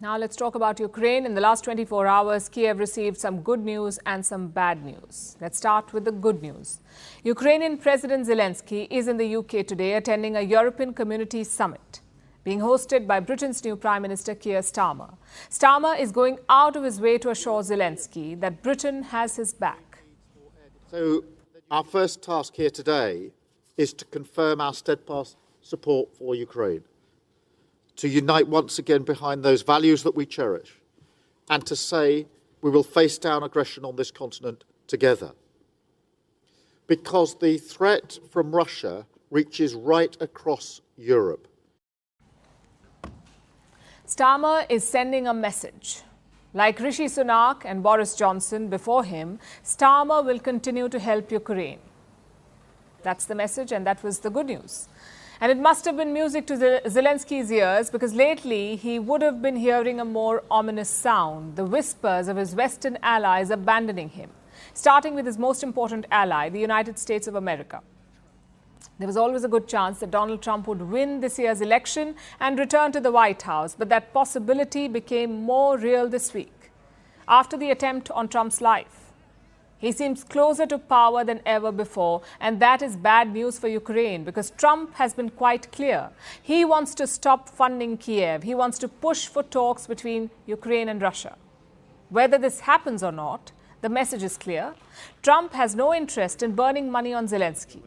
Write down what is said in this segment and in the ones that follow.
Now let's talk about Ukraine. In the last 24 hours, Kiev received some good news and some bad news. Let's start with the good news. Ukrainian President Zelensky is in the UK today attending a European Community Summit, being hosted by Britain's new Prime Minister Keir Starmer. Starmer is going out of his way to assure Zelensky that Britain has his back. So our first task here today is to confirm our steadfast support for Ukraine, to unite once again behind those values that we cherish, and to say we will face down aggression on this continent together. Because the threat from Russia reaches right across Europe. Starmer is sending a message. Like Rishi Sunak and Boris Johnson before him, Starmer will continue to help Ukraine. That's the message, and that was the good news. And it must have been music to Zelensky's ears, because lately he would have been hearing a more ominous sound, the whispers of his Western allies abandoning him, starting with his most important ally, the United States of America. There was always a good chance that Donald Trump would win this year's election and return to the White House, but that possibility became more real this week, after the attempt on Trump's life. He seems closer to power than ever before, and that is bad news for Ukraine, because Trump has been quite clear. He wants to stop funding Kiev. He wants to push for talks between Ukraine and Russia. Whether this happens or not, the message is clear. Trump has no interest in burning money on Zelensky.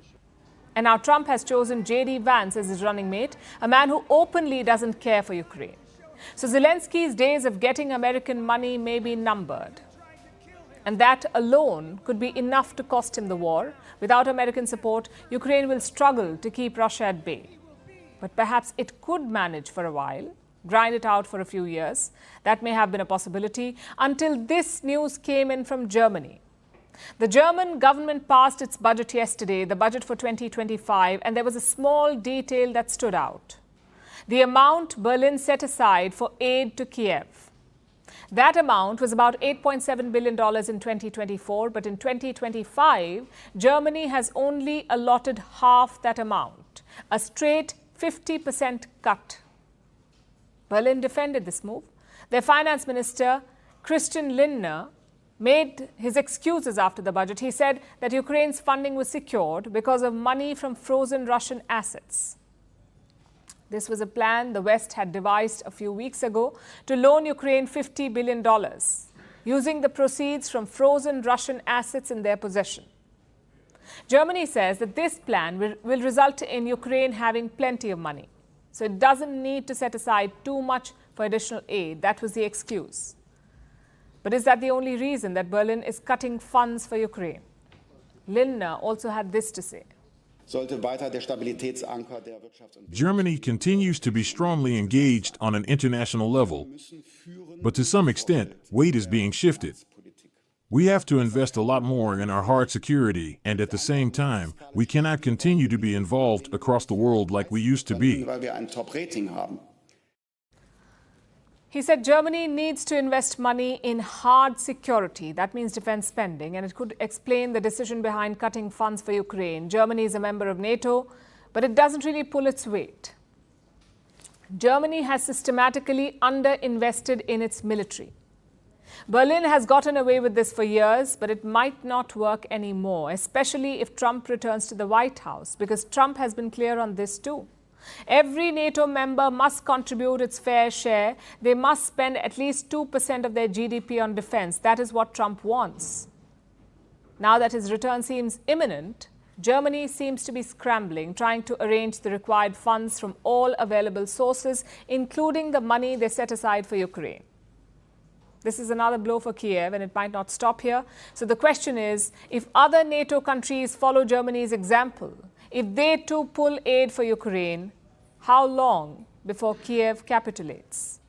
And now Trump has chosen J.D. Vance as his running mate, a man who openly doesn't care for Ukraine. So Zelensky's days of getting American money may be numbered. And that alone could be enough to cost him the war. Without American support, Ukraine will struggle to keep Russia at bay. But perhaps it could manage for a while, grind it out for a few years. That may have been a possibility until this news came in from Germany. The German government passed its budget yesterday, the budget for 2025, and there was a small detail that stood out. The amount Berlin set aside for aid to Kiev. That amount was about $8.7 billion in 2024, but in 2025, Germany has only allotted half that amount, a straight 50% cut. Berlin defended this move. Their finance minister, Christian Lindner, made his excuses after the budget. He said that Ukraine's funding was secured because of money from frozen Russian assets. This was a plan the West had devised a few weeks ago to loan Ukraine $50 billion, using the proceeds from frozen Russian assets in their possession. Germany says that this plan will result in Ukraine having plenty of money, so it doesn't need to set aside too much for additional aid. That was the excuse. But is that the only reason that Berlin is cutting funds for Ukraine? Lindner also had this to say. Germany continues to be strongly engaged on an international level, but to some extent, weight is being shifted. We have to invest a lot more in our hard security, and at the same time, we cannot continue to be involved across the world like we used to be. He said Germany needs to invest money in hard security. That means defense spending, and it could explain the decision behind cutting funds for Ukraine. Germany is a member of NATO, but it doesn't really pull its weight. Germany has systematically underinvested in its military. Berlin has gotten away with this for years, but it might not work anymore, especially if Trump returns to the White House, because Trump has been clear on this too. Every NATO member must contribute its fair share. They must spend at least 2% of their GDP on defense. That is what Trump wants. Now that his return seems imminent, Germany seems to be scrambling, trying to arrange the required funds from all available sources, including the money they set aside for Ukraine. This is another blow for Kiev, and it might not stop here. So the question is, if other NATO countries follow Germany's example, if they too pull aid for Ukraine, how long before Kiev capitulates?